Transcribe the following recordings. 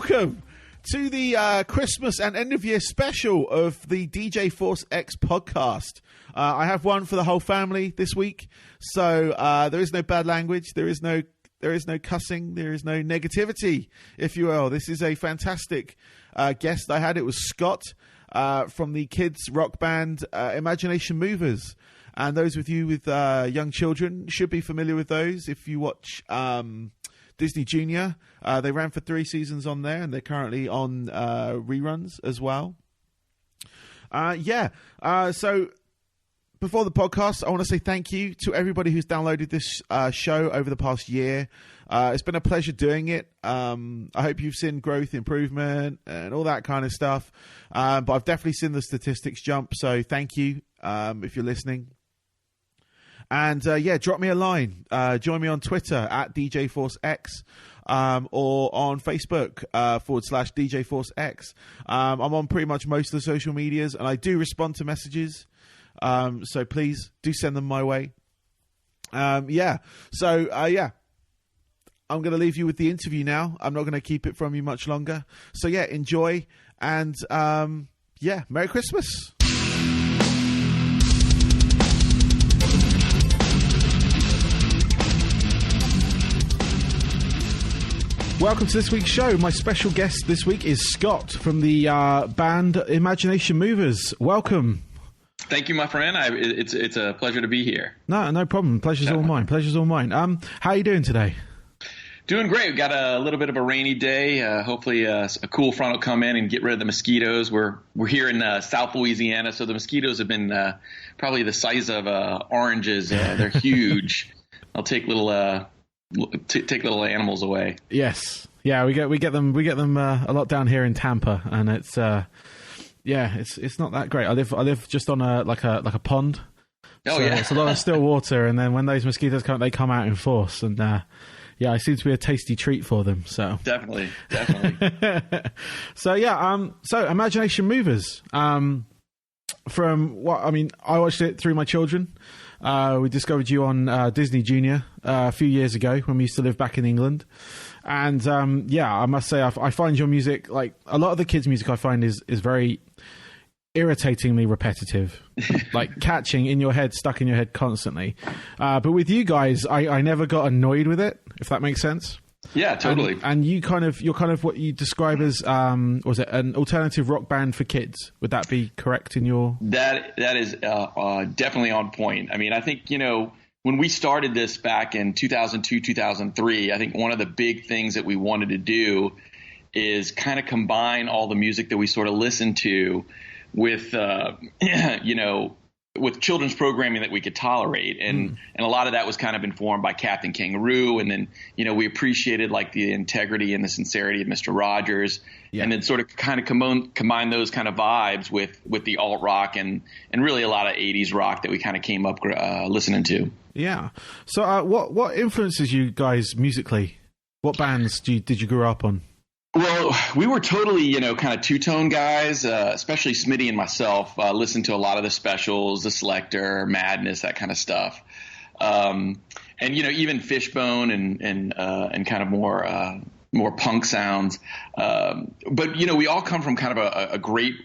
welcome to the Christmas and end of year special of the DJ Force X podcast. I have one for the whole family this week, so there is no bad language, there is no cussing, there is no negativity, if you will. This is a fantastic guest I had. It was Scott from the kids rock band Imagination Movers. And those with you with young children should be familiar with those. If you watch Disney Junior, they ran for 3 seasons on there, and they're currently on reruns as well. So before the podcast, I want to say thank you to everybody who's downloaded this show over the past year. It's been a pleasure doing it. I hope you've seen growth, improvement, and all that kind of stuff. But I've definitely seen the statistics jump, so thank you if you're listening. And drop me a line. Join me on Twitter at DJForceX or on Facebook /DJForceX. I'm on pretty much most of the social medias, and I do respond to messages. So please do send them my way. I'm going to leave you with the interview now. I'm not going to keep it from you much longer. So enjoy, and Merry Christmas. Welcome to this week's show. My special guest this week is Scott from the band Imagination Movers. Welcome. Thank you, my friend. It's a pleasure to be here. No problem. Pleasure's all mine. How are you doing today? Doing great. We've got a little bit of a rainy day. Hopefully a cool front will come in and get rid of the mosquitoes. We're here in South Louisiana, so the mosquitoes have been probably the size of oranges. They're huge. They'll take little animals away. Yes. Yeah, we get them a lot down here in Tampa, and it's it's not that great. I live just on a pond. Oh, so yeah. It's a lot of still water, and then when those mosquitoes come, they come out in force, and it seems to be a tasty treat for them. So definitely. So Imagination Movers. From what I watched it through my children. We discovered you on Disney Junior a few years ago when we used to live back in England. And I must say, I find your music, like a lot of the kids' music I find is very irritatingly repetitive, like catching in your head, stuck in your head constantly. But with you guys, I never got annoyed with it, if that makes sense. Yeah, totally. And you're kind of what you describe as was it an alternative rock band for kids? Would that be correct in your? That is definitely on point. I mean, I think when we started this back in 2002, 2003, I think one of the big things that we wanted to do is kind of combine all the music that we sort of listened to with with children's programming that we could tolerate. And a lot of that was kind of informed by Captain Kangaroo. And then, we appreciated like the integrity and the sincerity of Mr. Rogers. Yeah. And then sort of kind of combine those kind of vibes with the alt rock and really a lot of 80s rock that we kind of came up listening to. Yeah. So what influences you guys musically? What bands did you grow up on? Well, we were totally, kind of two-tone guys, especially Smitty and myself, listened to a lot of the Specials, the Selector, Madness, that kind of stuff. And, even Fishbone and kind of more punk sounds. But, we all come from kind of a great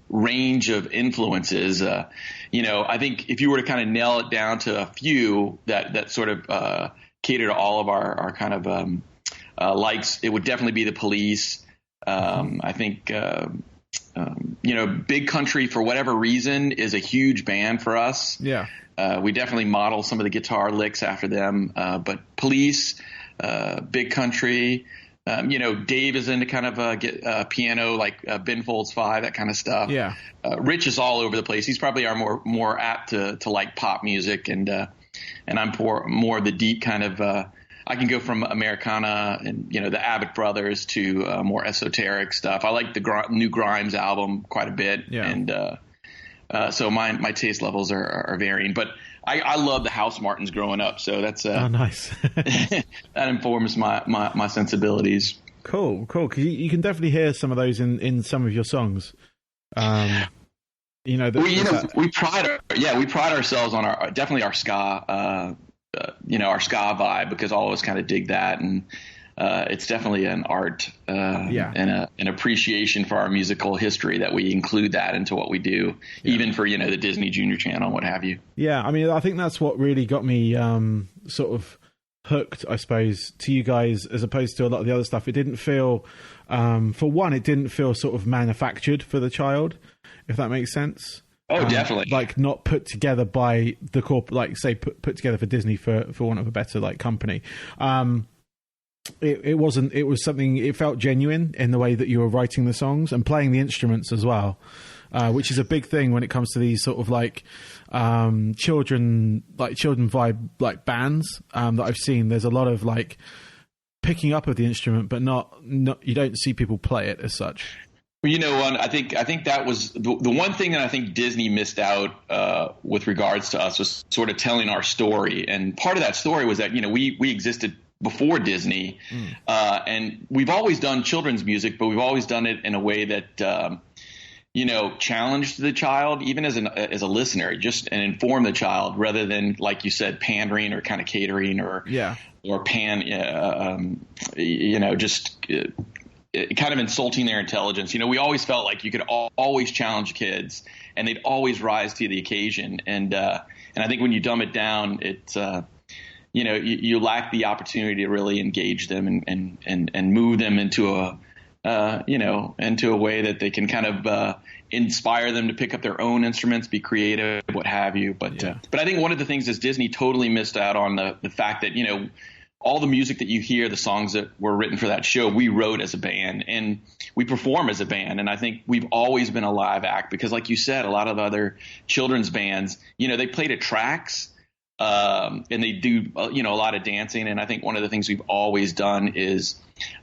range of influences. I think if you were to kind of nail it down to a few that sort of cater to all of our kind of likes, it would definitely be the Police. I think, Big Country, for whatever reason, is a huge band for us. Yeah. We definitely model some of the guitar licks after them. But Police, Big Country, Dave is into kind of piano, like Ben Folds 5, that kind of stuff. Yeah. Rich is all over the place. He's probably our more apt to like pop music, and I'm more the deep kind of I can go from Americana and, the Avett Brothers to more esoteric stuff. I like the new Grimes album quite a bit. Yeah. And so my taste levels are varying. But I love the House Martins growing up. So that's nice. that informs my sensibilities. Cool. Because you can definitely hear some of those in some of your songs. We pride ourselves on our ska. Our ska vibe, because I always kind of dig that. And it's definitely an art and an appreciation for our musical history that we include that into what we do, even for, the Disney Junior Channel and what have you. Yeah, I mean, I think that's what really got me sort of hooked, I suppose, to you guys as opposed to a lot of the other stuff. It didn't feel, for one, it didn't feel sort of manufactured for the child, if that makes sense. Oh, definitely. Like not put together by the corp, like say put together for Disney for want of a better like company. It wasn't. It was something. It felt genuine in the way that you were writing the songs and playing the instruments as well, which is a big thing when it comes to these sort of like children vibe like bands that I've seen. There's a lot of like picking up of the instrument, but not you don't see people play it as such. Well, I think that was the one thing that I think Disney missed out with regards to us was sort of telling our story, and part of that story was that we existed before Disney, and we've always done children's music, but we've always done it in a way that challenged the child, even as a listener, just and inform the child rather than, like you said, pandering or kind of catering or just kind of insulting their intelligence. We always felt like you could always challenge kids and they'd always rise to the occasion. And I think when you dumb it down, it's you lack the opportunity to really engage them and move them into a way that they can kind of inspire them to pick up their own instruments, be creative, what have you. But I think one of the things is Disney totally missed out on the fact that, all the music that you hear, the songs that were written for that show, we wrote as a band and we perform as a band. And I think we've always been a live act because, like you said, a lot of other children's bands, they play to tracks and they do, a lot of dancing. And I think one of the things we've always done is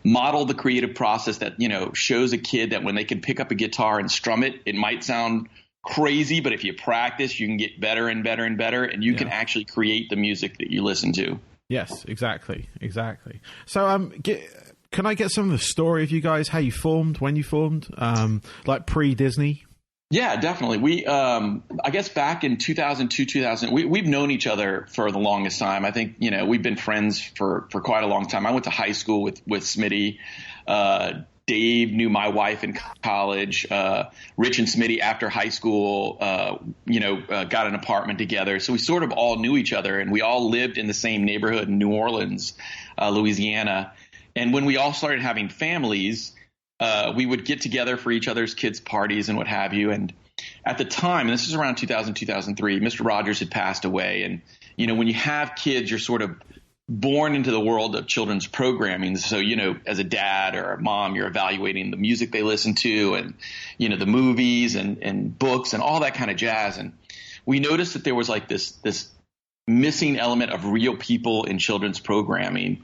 model the creative process that, shows a kid that when they can pick up a guitar and strum it, it might sound crazy, but if you practice, you can get better and better and better, and you can actually create the music that you listen to. Yes, exactly. So, can I get some of the story of you guys, how you formed, when you formed, like pre-Disney? Yeah, definitely. We, I guess back in 2002, we've known each other for the longest time. I think, we've been friends for quite a long time. I went to high school with Smitty. Dave knew my wife in college. Rich and Smitty after high school, got an apartment together. So we sort of all knew each other, and we all lived in the same neighborhood in New Orleans, Louisiana. And when we all started having families, we would get together for each other's kids' parties and what have you. And at the time, and this is around 2000, 2003, Mr. Rogers had passed away. And, when you have kids, you're sort of born into the world of children's programming. So, as a dad or a mom, you're evaluating the music they listen to and, the movies and books and all that kind of jazz. And we noticed that there was like this missing element of real people in children's programming,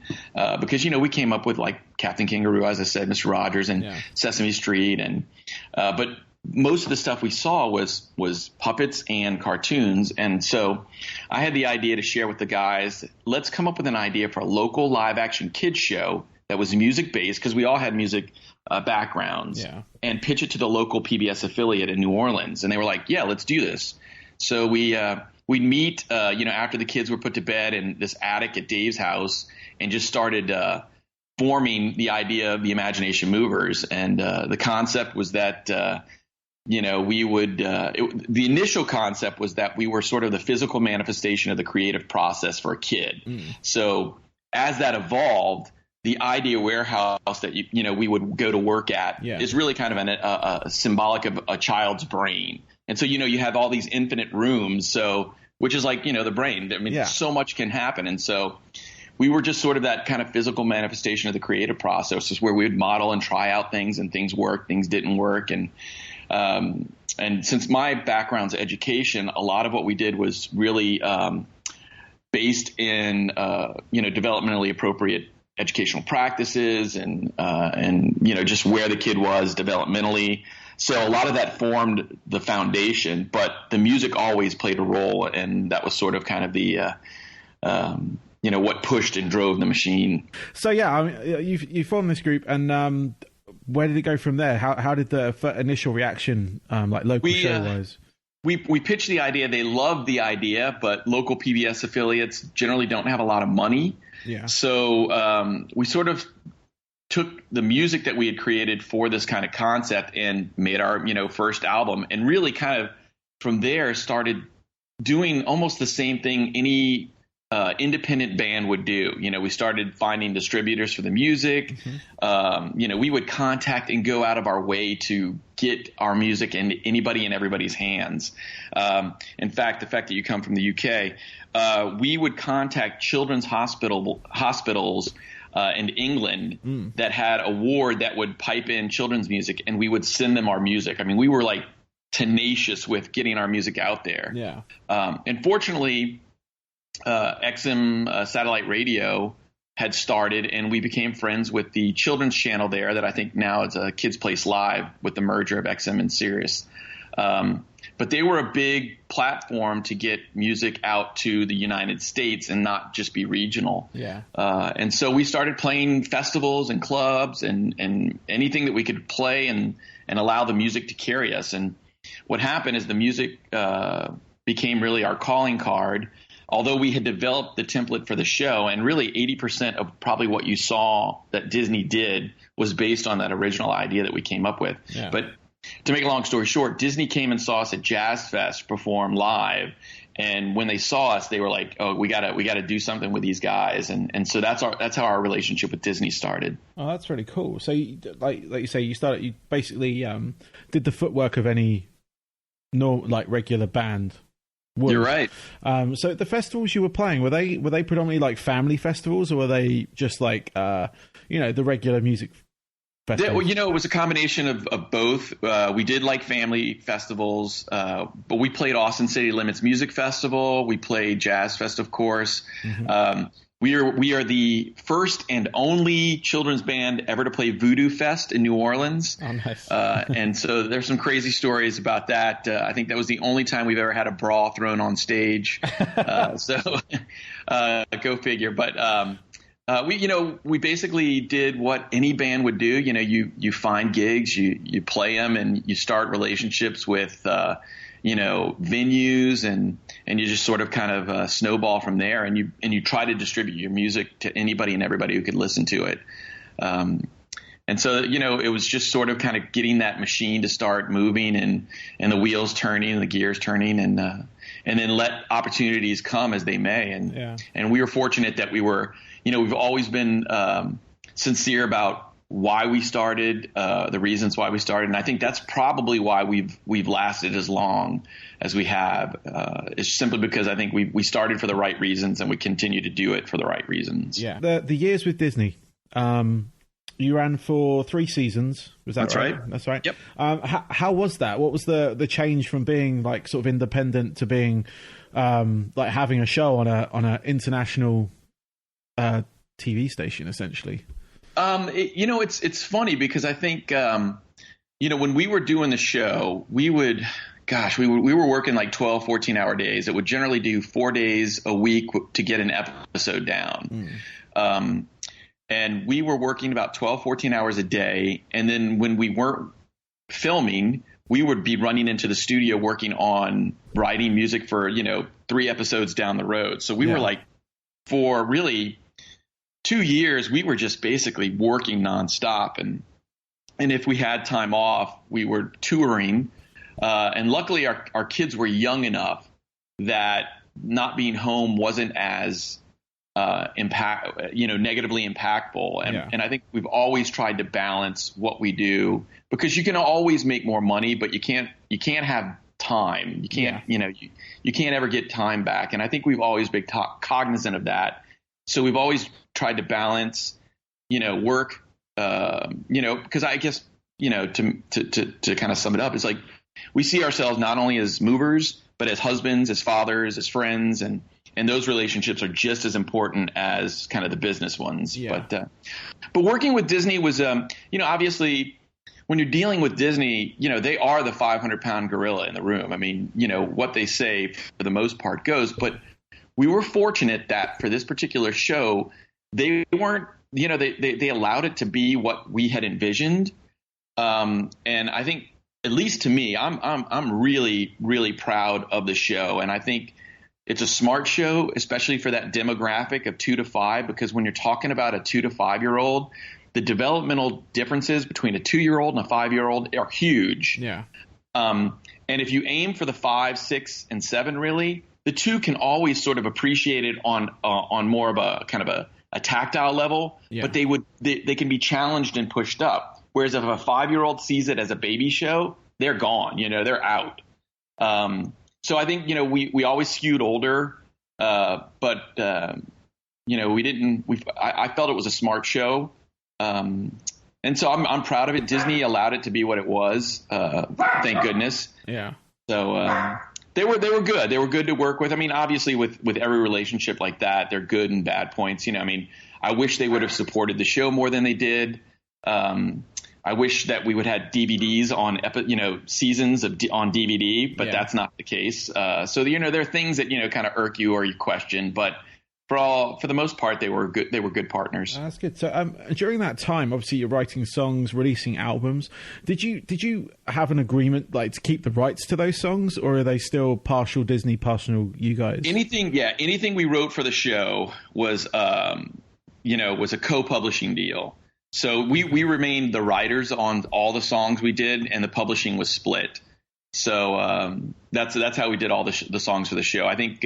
because, we came up with like Captain Kangaroo, as I said, Mr. Rogers and Sesame Street. And, but most of the stuff we saw was puppets and cartoons. And so I had the idea to share with the guys, let's come up with an idea for a local live action kids show that was music based, because we all had music backgrounds, and pitch it to the local PBS affiliate in New Orleans. And they were like, yeah, let's do this. So we'd meet, after the kids were put to bed in this attic at Dave's house, and just started forming the idea of the Imagination Movers. And the concept was that we would the initial concept was that we were sort of the physical manifestation of the creative process for a kid. So as that evolved, the idea warehouse that we would go to work at is really kind of a symbolic of a child's brain. And so you have all these infinite rooms, so which is like the brain. I mean, so much can happen. And so we were just sort of that kind of physical manifestation of the creative process, where we would model and try out things, and things worked, things didn't work. And since my background's education, a lot of what we did was really based in developmentally appropriate educational practices and just where the kid was developmentally. So a lot of that formed the foundation, but the music always played a role, and that was sort of kind of the what pushed and drove the machine. So I mean, you formed this group, and where did it go from there? How did the initial reaction, like local show wise? we pitched the idea. They loved the idea, but local PBS affiliates generally don't have a lot of money. Yeah. So we sort of took the music that we had created for this kind of concept and made our, first album, and really kind of from there started doing almost the same thing any independent band would do. We started finding distributors for the music. Mm-hmm. We would contact and go out of our way to get our music in anybody and everybody's hands. In fact, the fact that you come from the UK, we would contact children's hospitals in England that had a ward that would pipe in children's music, and we would send them our music. I mean, we were like tenacious with getting our music out there. Yeah. And fortunately, XM satellite radio had started, and we became friends with the children's channel there that I think now is a Kids Place Live with the merger of XM and Sirius. But they were a big platform to get music out to the United States and not just be regional. Yeah. And so we started playing festivals and clubs and anything that we could play and allow the music to carry us. And what happened is the music became really our calling card. Although we had developed the template for the show, and really 80% of probably what you saw that Disney did was based on that original idea that we came up with. Yeah. But to make a long story short, Disney came and saw us at Jazz Fest perform live. And when they saw us, they were like, "Oh, we gotta do something with these guys." And so that's how our relationship with Disney started. Oh, that's really cool. So, like you say, you basically did the footwork of any regular band. You're right. So the festivals you were playing, were they predominantly like family festivals, or were they just like the regular music festivals? It was a combination of both. We did like family festivals, but we played Austin City Limits Music Festival. We played Jazz Fest, of course. Mm-hmm. We are the first and only children's band ever to play Voodoo Fest in New Orleans. Oh, nice. And so there's some crazy stories about that. I think that was the only time we've ever had a bra thrown on stage. So go figure. But we basically did what any band would do. You find gigs, you play them, and you start relationships with venues, and you just sort of kind of snowball from there, and you try to distribute your music to anybody and everybody who could listen to it. And so, it was just sort of kind of getting that machine to start moving and the wheels turning and the gears turning, and then let opportunities come as they may. And we were fortunate that we were, we've always been sincere about why we started, the reasons why we started. And I think that's probably why we've lasted as long as we have. It's simply because I think we started for the right reasons, and we continue to do it for the right reasons. Yeah. The years with Disney, you ran for 3 seasons. Was that right? That's right. Yep. How was that? What was the change from being like sort of independent to being like having a show on a international TV station essentially? It's funny because I think, when we were doing the show, we were working like 12, 14-hour days. It would generally do 4 days a week to get an episode down. And we were working about 12, 14 hours a day. And then when we weren't filming, we would be running into the studio working on writing music for, 3 episodes down the road. So we were like, for really 2 years, we were just basically working nonstop. And if we had time off, we were touring. And luckily our kids were young enough that not being home wasn't as negatively impactful. And I think we've always tried to balance what we do, because you can always make more money, but you can't have time. You can't, you can't ever get time back. And I think we've always been cognizant of that. So we've always tried to balance, work, because I guess, to kind of sum it up, it's like we see ourselves not only as movers, but as husbands, as fathers, as friends, and those relationships are just as important as kind of the business ones. Yeah. But working with Disney was, obviously when you're dealing with Disney, they are the 500-pound gorilla in the room. I mean, what they say for the most part goes, but we were fortunate that for this particular show, they weren't, they allowed it to be what we had envisioned. And I think at least to me, I'm really, really proud of the show. And I think it's a smart show, especially for that demographic of 2 to 5, because when you're talking about a 2 to 5-year-old, the developmental differences between a 2-year-old and a 5-year-old are huge. Yeah. And if you aim for the 5, 6, and 7, really, the 2 can always sort of appreciate it on more of a kind of a tactile level, but they can be challenged and pushed up. Whereas if a 5-year-old sees it as a baby show, they're gone, they're out. So I think, we always skewed older, but I felt it was a smart show. And so I'm proud of it. Disney allowed it to be what it was. Thank goodness. Yeah. So, they were good. They were good to work with. I mean, obviously with every relationship like that, they're good and bad points. I wish they would have supported the show more than they did. I wish that we would have DVDs on, seasons on DVD, but that's not the case. So, there are things that, kind of irk you or you question, but for the most part, they were good. They were good partners. That's good. So, during that time, obviously you're writing songs, releasing albums. Did you have an agreement to keep the rights to those songs, or are they still partial Disney, partial you guys? Anything we wrote for the show was a co-publishing deal. So we remained the writers on all the songs we did, and the publishing was split. So that's how we did all the songs for the show. I think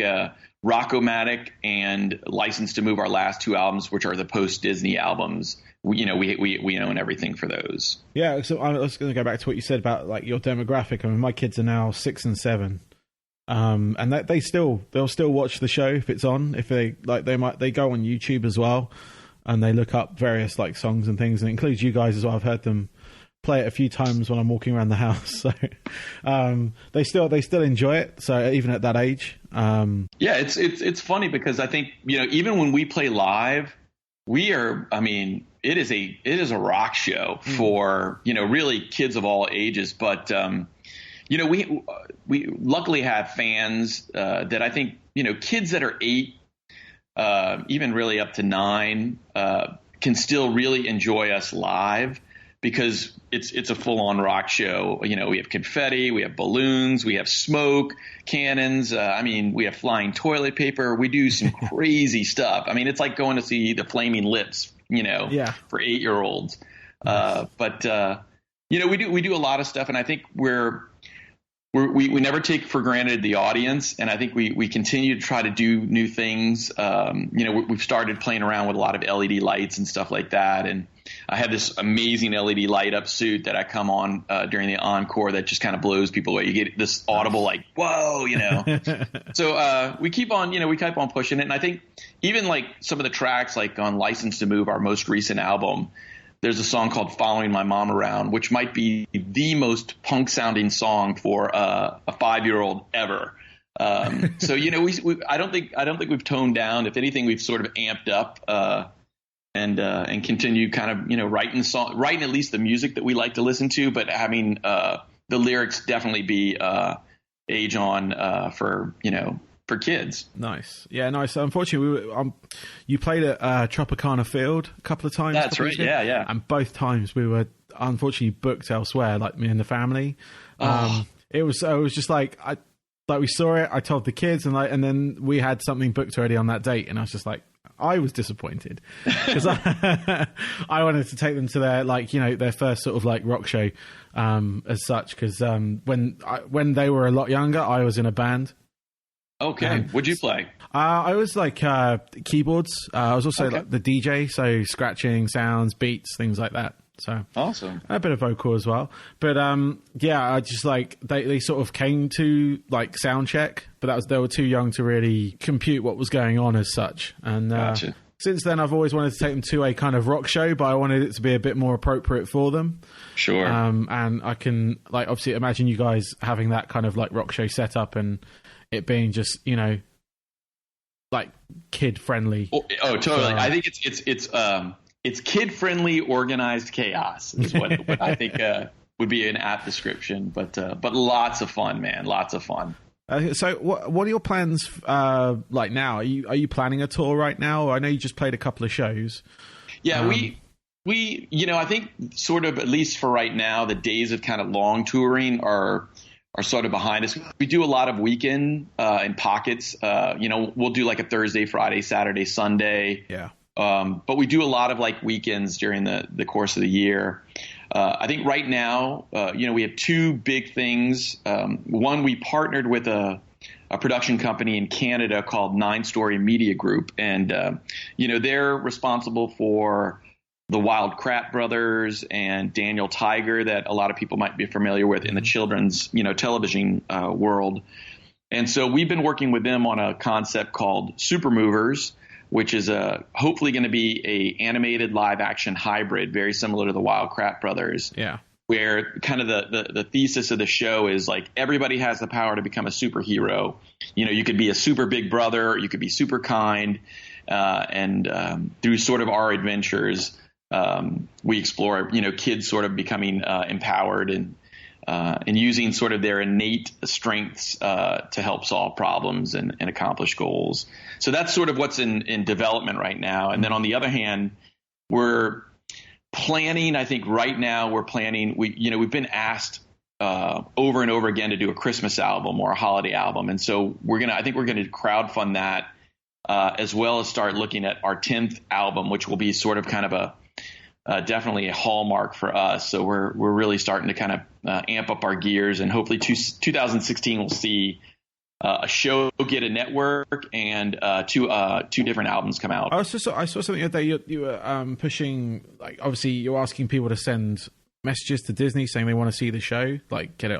Rock-O-Matic and License to Move, our last 2 albums, which are the post-Disney albums, we own everything for those. Yeah, so I was going to go back to what you said about your demographic. I mean, my kids are now 6 and 7. And they'll still watch the show if it's on. If they they go on YouTube as well. And they look up various songs and things, and it includes you guys as well. I've heard them play it a few times when I'm walking around the house. So they still enjoy it. So even at that age, it's funny because I think even when we play live, it is a rock show for really kids of all ages. But we luckily have fans that I think kids that are 8. Even really up to 9, can still really enjoy us live because it's a full-on rock show. We have confetti, we have balloons, we have smoke, cannons. We have flying toilet paper. We do some crazy stuff. It's like going to see the Flaming Lips, for 8-year-olds. Nice. But we do a lot of stuff, and I think we never take for granted the audience, and I think we continue to try to do new things. We've started playing around with a lot of LED lights and stuff like that, and I have this amazing LED light up suit that I come on during the encore that just kind of blows people away. You get this audible whoa, So we keep on pushing it, and I think even some of the tracks on License to Move, our most recent album, there's a song called Following My Mom Around, which might be the most punk sounding song for a 5-year-old ever. So, I don't think we've toned down. If anything, we've sort of amped up and continued kind of, writing at least the music that we like to listen to, but having the lyrics definitely be age on for kids. Nice. Yeah, nice. Unfortunately, you played at Tropicana Field a couple of times. That's right. Yeah. And both times we were unfortunately booked elsewhere, me and the family. It was just we saw it. I told the kids, and then we had something booked already on that date, and I was just I was disappointed because I wanted to take them to their their first sort of rock show as such, because when they were a lot younger, I was in a band. Okay. What'd you play? I was keyboards. I was also the DJ, so scratching, sounds, beats, things like that. So awesome. A bit of vocal as well. But I just they sort of came to sound check, but they were too young to really compute what was going on as such. And gotcha. Since then, I've always wanted to take them to a kind of rock show, but I wanted it to be a bit more appropriate for them. Sure. And I can obviously imagine you guys having that kind of rock show setup and it being just kid friendly. Oh, totally. I think it's kid friendly, organized chaos is what I think would be an apt description. But lots of fun, man. Lots of fun. So what are your plans now? Are you planning a tour right now? I know you just played a couple of shows. Yeah, I think sort of, at least for right now, the days of kind of long touring are sort of behind us. We do a lot of weekend in pockets. We'll do like a Thursday, Friday, Saturday, Sunday. Yeah. But we do a lot of like weekends during the course of the year. I think right now, we have two big things. One, we partnered with a production company in Canada called 9 Story Media Group. And, they're responsible for the Wild Krat Brothers and Daniel Tiger that a lot of people might be familiar with in the children's, television world. And so we've been working with them on a concept called Super Movers, which is hopefully going to be a animated live action hybrid, very similar to the Wild Krat Brothers. Yeah. Where kind of the thesis of the show is like everybody has the power to become a superhero. You could be a super big brother, you could be super kind, and through sort of our adventures, we explore, kids sort of becoming empowered and using sort of their innate strengths to help solve problems and accomplish goals. So that's sort of what's in development right now. And then on the other hand, we're planning. I think right now we've been asked over and over again to do a Christmas album or a holiday album, and so I think we're gonna crowdfund that as well as start looking at our 10th album, which will be sort of kind of definitely a hallmark for us. So we're really starting to kind of amp up our gears, and hopefully 2016 will see a show get a network and two different albums come out. I saw something the other day. You were pushing, like, obviously you're asking people to send messages to Disney saying they want to see the show, like get it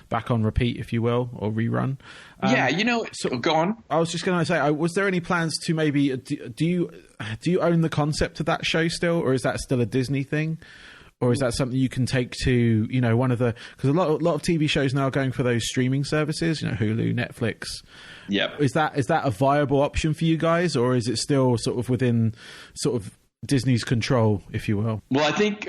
back on repeat, if you will, or rerun. Go on. I was just going to say, was there any plans to maybe do you own the concept of that show still, or is that still a Disney thing? Or is that something you can take to, one of the, because a lot of TV shows now are going for those streaming services, Hulu, Netflix. Yeah. Is that a viable option for you guys, or is it still sort of within sort of Disney's control, if you will? Well, I think,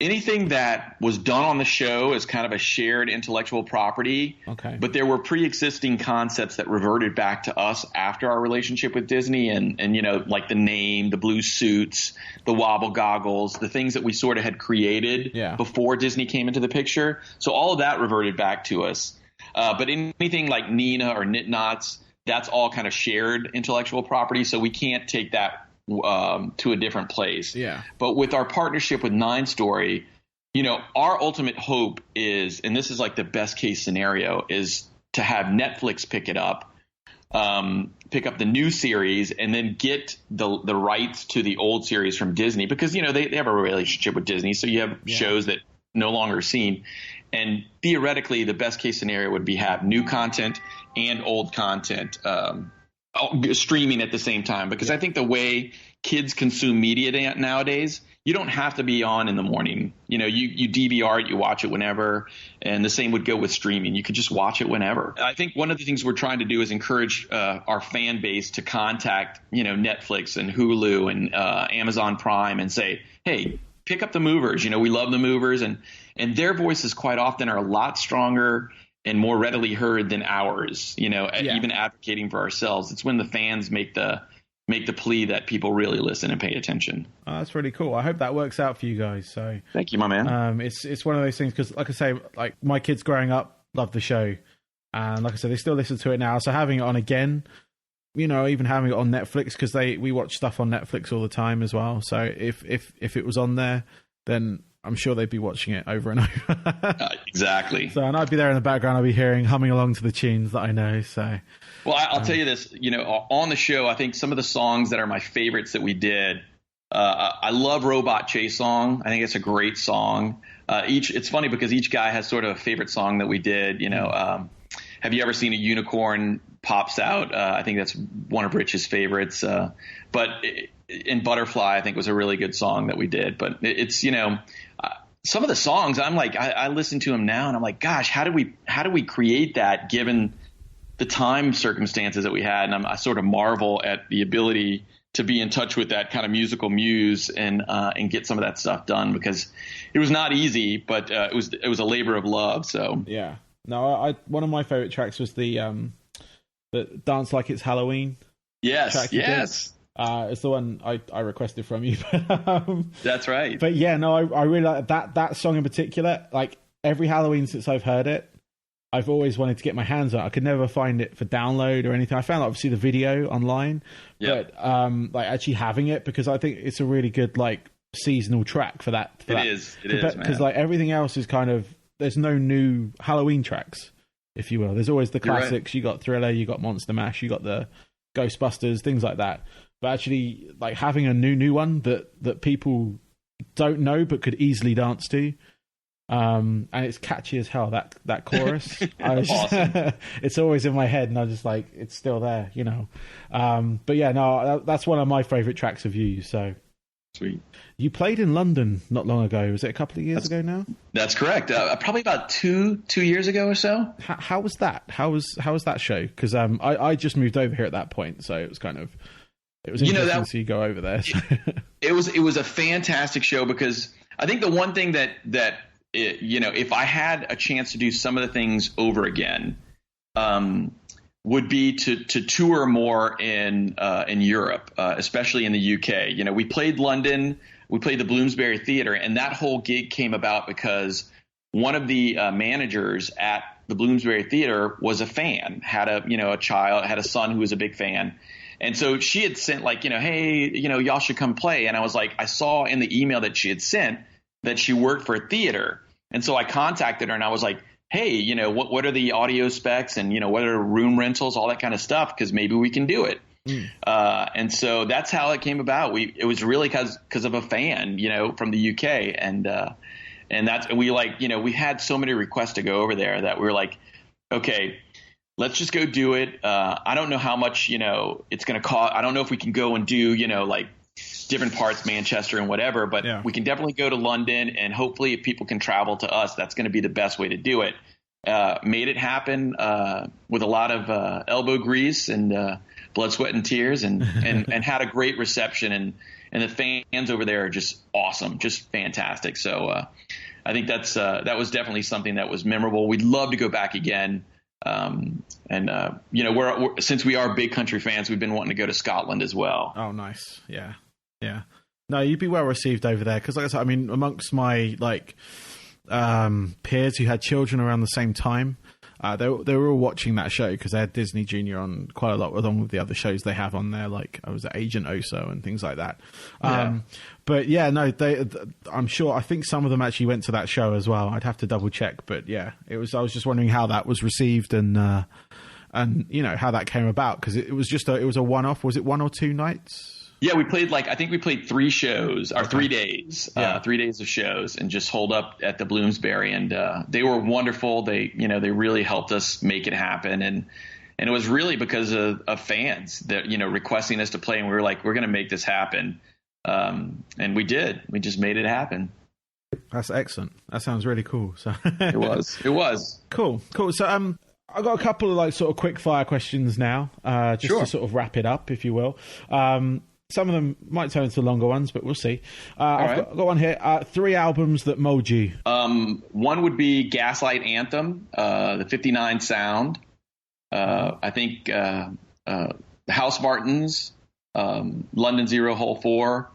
anything that was done on the show is kind of a shared intellectual property. Okay. But there were pre-existing concepts that reverted back to us after our relationship with Disney, and like the name, the blue suits, the wobble goggles, the things that we sort of had created before Disney came into the picture. So all of that reverted back to us. But anything like Nina or Knit Knots, that's all kind of shared intellectual property. So we can't take that to a different place. Yeah. But with our partnership with 9 Story, our ultimate hope is, and this is like the best case scenario, is to have Netflix pick it up, pick up the new series, and then get the rights to the old series from Disney, because they have a relationship with Disney, so you have shows that no longer are seen. And theoretically, the best case scenario would be have new content and old content streaming at the same time, because I think the way kids consume media nowadays, you don't have to be on in the morning. You DVR it, you watch it whenever, and the same would go with streaming. You could just watch it whenever. I think one of the things we're trying to do is encourage our fan base to contact Netflix and Hulu and Amazon Prime and say, hey, pick up the Movers. We love the Movers, and their voices quite often are a lot stronger and more readily heard than ours, even advocating for ourselves. It's when the fans make the plea that people really listen and pay attention. Oh, that's really cool. I hope that works out for you guys. So thank you, my man. It's one of those things, because like I say, like my kids growing up loved the show, and like I said, they still listen to it now. So having it on again, even having it on Netflix, because we watch stuff on Netflix all the time as well. So if it was on there, then I'm sure they'd be watching it over and over. Exactly. So, and I'd be there in the background. I'd be humming along to the tunes that I know. So, well, I'll tell you this. On the show, I think some of the songs that are my favorites that we did. I love Robot Chase Song. I think it's a great song. It's funny because each guy has sort of a favorite song that we did. Have you ever seen a unicorn pops out? I think that's one of Rich's favorites. But in Butterfly, I think was a really good song that we did. But it's some of the songs, I'm like, I listen to them now and I'm like, gosh, how do we create that given the time circumstances that we had? And I sort of marvel at the ability to be in touch with that kind of musical muse and get some of that stuff done, because it was not easy, but it was a labor of love. So yeah, no, one of my favorite tracks was the Dance Like It's Halloween. Yes, yes. It's the one I requested from you. That's right. But yeah, no, I really like that song in particular. Like every Halloween since I've heard it, I've always wanted to get my hands on it. I could never find it for download or anything. I found obviously the video online, but like actually having it, because I think it's a really good like seasonal track for that. It is because like everything else is kind of, there's no new Halloween tracks, if you will. There's always the classics. Right. You got Thriller, you got Monster Mash, you got the Ghostbusters, things like that. But actually, like having a new one that people don't know but could easily dance to, and it's catchy as hell. That chorus, Awesome. It's always in my head, and I'm just like, it's still there, you know. But yeah, no, that's one of my favorite tracks of you. So sweet. You played in London not long ago. Was it a couple of years ago now? That's correct. Probably about two years ago or so. How was that? How was that show? Because I just moved over here at that point, so it was kind of. It was interesting to see you go over there. It was a fantastic show, because I think the one thing that if I had a chance to do some of the things over again, would be to tour more in Europe, especially in the UK. You know, we played London, we played the Bloomsbury Theatre, and that whole gig came about because one of the managers at the Bloomsbury Theatre was a fan, had a son who was a big fan. And so she had sent like, hey, y'all should come play. And I was like, I saw in the email that she had sent that she worked for a theater. And so I contacted her and I was like, hey, what are the audio specs and, what are room rentals, all that kind of stuff, because maybe we can do it. And so that's how it came about. It was really because of a fan, from the UK. And we had so many requests to go over there that we were like, okay, let's just go do it. I don't know how much, it's going to cost. I don't know if we can go and do, like different parts, Manchester and whatever, but we can definitely go to London, and hopefully if people can travel to us, that's going to be the best way to do it. Made it happen with a lot of elbow grease and blood, sweat, and tears, and had a great reception. And the fans over there are just awesome, just fantastic. So I think that was definitely something that was memorable. We'd love to go back again. We're since we are big country fans, we've been wanting to go to Scotland as well. Oh, nice. Yeah. No, you'd be well received over there, because like I said, I mean, amongst my peers who had children around the same time, they were all watching that show because they had Disney Junior on quite a lot, along with the other shows they have on there, like I was at Agent Oso and things like that. But yeah, no, I'm sure. I think some of them actually went to that show as well. I'd have to double check, but yeah, I was just wondering how that was received and how that came about, because it was a one-off. Was it 1 or 2 nights? Yeah, we played I think we played 3 shows, or 3 days, 3 days of shows, and just holed up at the Bloomsbury, and they were wonderful. They really helped us make it happen, and it was really because of fans that requesting us to play, and we were like, we're going to make this happen, and we did. We just made it happen. That's excellent. That sounds really cool. So it was cool. So I've got a couple of sort of quick fire questions now, just to sort of wrap it up, if you will. Some of them might turn into longer ones, but we'll see. I've got one here. 3 albums that mold you. One would be Gaslight Anthem, the 59 Sound. I think the House Martins, London Zero Hole 4.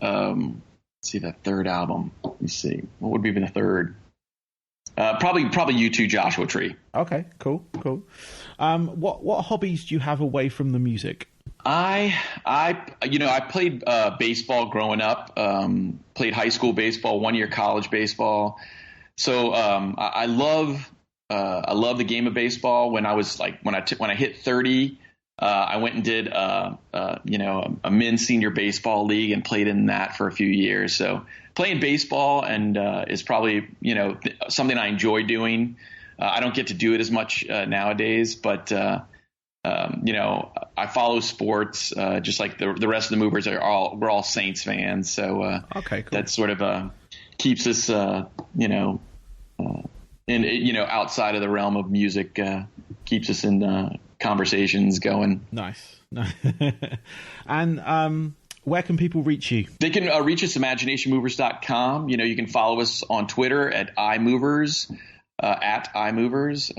Let's see that third album. Let me see. What would be the third? Probably U2 Joshua Tree. Okay, cool. What hobbies do you have away from the music? I played baseball growing up. Played high school baseball, 1 year college baseball. So I love the game of baseball. When I was when I hit 30, I went and did a men's senior baseball league and played in that for a few years. So playing baseball and is probably something I enjoy doing. I don't get to do it as much nowadays, but I follow sports just like the rest of the movers we're all Saints fans. So okay, cool. That sort of keeps us outside of the realm of music, keeps us in conversations going. Nice. And where can people reach you? They can reach us at imaginationmovers.com. You can follow us on Twitter at iMovers. at iMovers.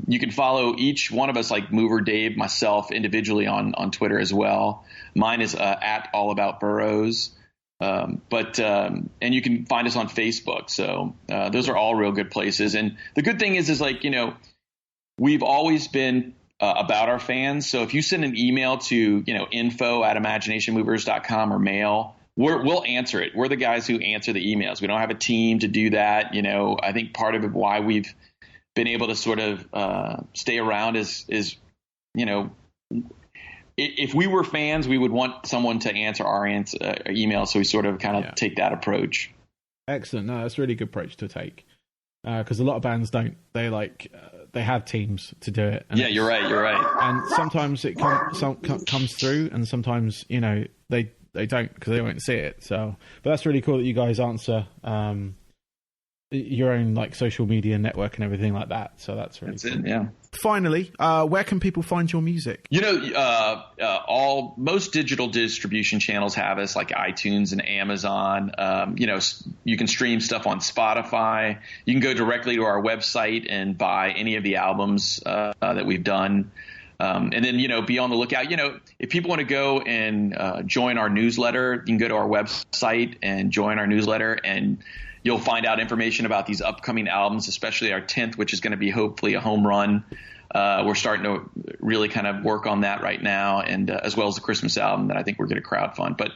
You can follow each one of us, like Mover Dave, myself individually on Twitter as well. Mine is at All About Burrows. And you can find us on Facebook. So those are all real good places. And the good thing is like, we've always been about our fans. So if you send an email to, info@imaginationmovers.com or mail, we'll answer it. We're the guys who answer the emails. We don't have a team to do that. I think part of it, why we've been able to sort of stay around is if we were fans, we would want someone to answer our email. So we sort of kind of take that approach. Excellent. No, that's a really good approach to take. Because a lot of bands don't. They they have teams to do it. And you're right. And sometimes it comes through, and sometimes they don't because they won't see it. So, but that's really cool that you guys answer your own social media network and everything like that. So that's really cool. It, yeah. Finally, where can people find your music? Most digital distribution channels have us, like iTunes and Amazon. You can stream stuff on Spotify. You can go directly to our website and buy any of the albums that we've done. And then, be on the lookout. If people want to go and join our newsletter, you can go to our website and join our newsletter, and you'll find out information about these upcoming albums, especially our 10th, which is going to be hopefully a home run. We're starting to really kind of work on that right now, and as well as the Christmas album that I think we're going to crowdfund. But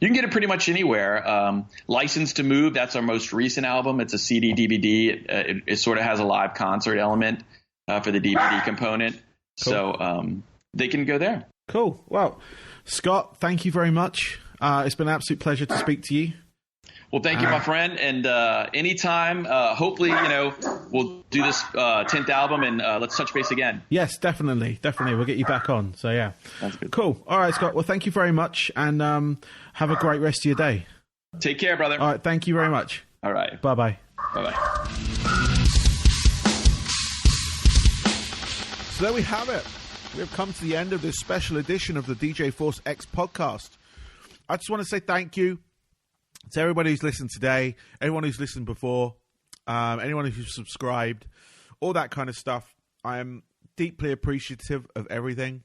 you can get it pretty much anywhere. License to Move, that's our most recent album. It's a CD DVD. It sort of has a live concert element for the DVD component. Cool. So they can go there. Cool. Well, Scott, thank you very much. It's been an absolute pleasure to speak to you. Well, thank you, my friend. And anytime, hopefully, we'll do this 10th album, and let's touch base again. Yes, definitely. We'll get you back on. So, yeah. That's good. Cool. All right, Scott. Well, thank you very much, and have a great rest of your day. Take care, brother. All right. Thank you very much. All right. Bye-bye. Bye-bye. So there we have it. We have come to the end of this special edition of the DJ Force X podcast. I just want to say thank you to everybody who's listened today, everyone who's listened before, anyone who's subscribed, all that kind of stuff. I am deeply appreciative of everything.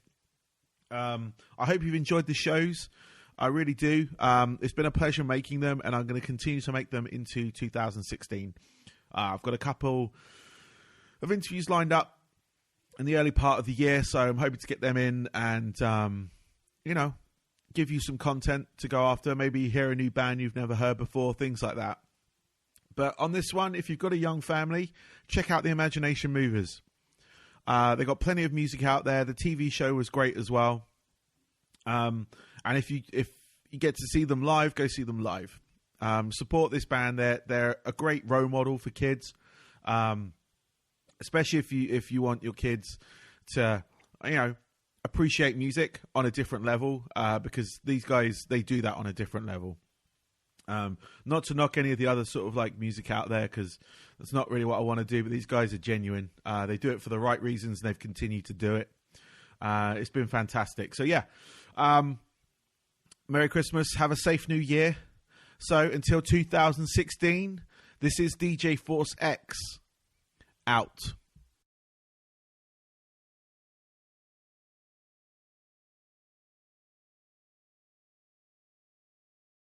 I hope you've enjoyed the shows. I really do. It's been a pleasure making them, and I'm going to continue to make them into 2016. I've got a couple of interviews lined up in the early part of the year, so I'm hoping to get them in and, give you some content to go after. Maybe hear a new band you've never heard before, things like that. But on this one, if you've got a young family, check out the Imagination Movers. They've got plenty of music out there. The TV show was great as well. And if you get to see them live, go see them live. Support this band. They're a great role model for kids. Especially if you want your kids to, appreciate music on a different level, because these guys, they do that on a different level. Not to knock any of the other sort of music out there, because that's not really what I want to do, but these guys are genuine. They do it for the right reasons, and they've continued to do it. It's been fantastic. So yeah, Merry Christmas. Have a safe New Year. So until 2016, this is DJ Force X out.